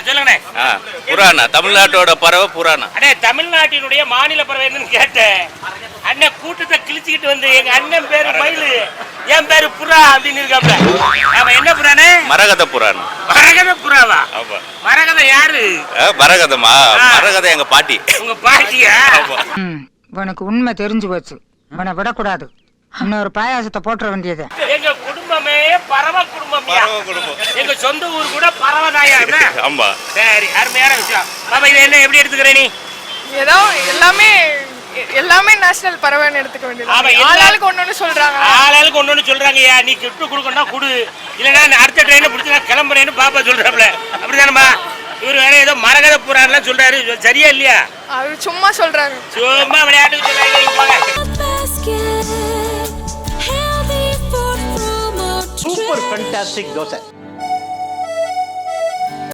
சொல்லுங்கண்ணே. புராணா தமிழ்நாட்டோட பறவை புராணா. அண்ணே தமிழ்நாட்டினுடைய மாநில பறவை என்னன்னு கேட்டேன். அண்ணன் கூட்டத்தை கிழிச்சுக்கிட்டு வந்து எங்க அண்ணன் பேரு மயிலு, என் பேரு புறா அப்படின்னு இருக்காப்ல. அவன் என்ன புறானே? மரகத புராணா. மரகத புறாவா? மரகத யாரு? மரகதமா? மரகத எங்க பாட்டி. உங்க பாட்டியா? உனக்கு உண்மை தெரிஞ்சு போச்சு, உன்னை விடக்கூடாது. இன்னொரு பாயாசத்தை போட்டுற வேண்டியது. எங்க குடும்பமே பறவை குடும்பம்யா. எங்க சொந்த ஊர் கூட பறவை தாயா. ஆமா. சரி, அருமையான விஷயம். பாபா இதை என்ன எப்படி எடுத்துக்கிற நீ? ஏதோ எல்லாமே நேஷனல் பறவைன்னு எடுத்துக்க வேண்டியது. ஆளாளுக்கு ஒன்னொன்னு சொல்றாங்க. ஆளாளுக்கு ஒன்னொன்னு சொல்றாங்கய்யா. நீ கிஃப்ட் கொடுக்கணும்னா கொடு, இல்லைன்னா அடுத்த ட்ரெயினை பிடிச்சி நான் கிளம்புறேன்னு பாப்பா சொல்றாப்ல. அப்படிதானம்மா? இவர் வேற ஏதோ மரகத புறான்லாம் சொல்றாரு, சரியா இல்லையா? அவர் சும்மா சொல்றாரு, சும்மா விளையாட்டுக்கு சொல்றாங்க. Super fantastic dosa.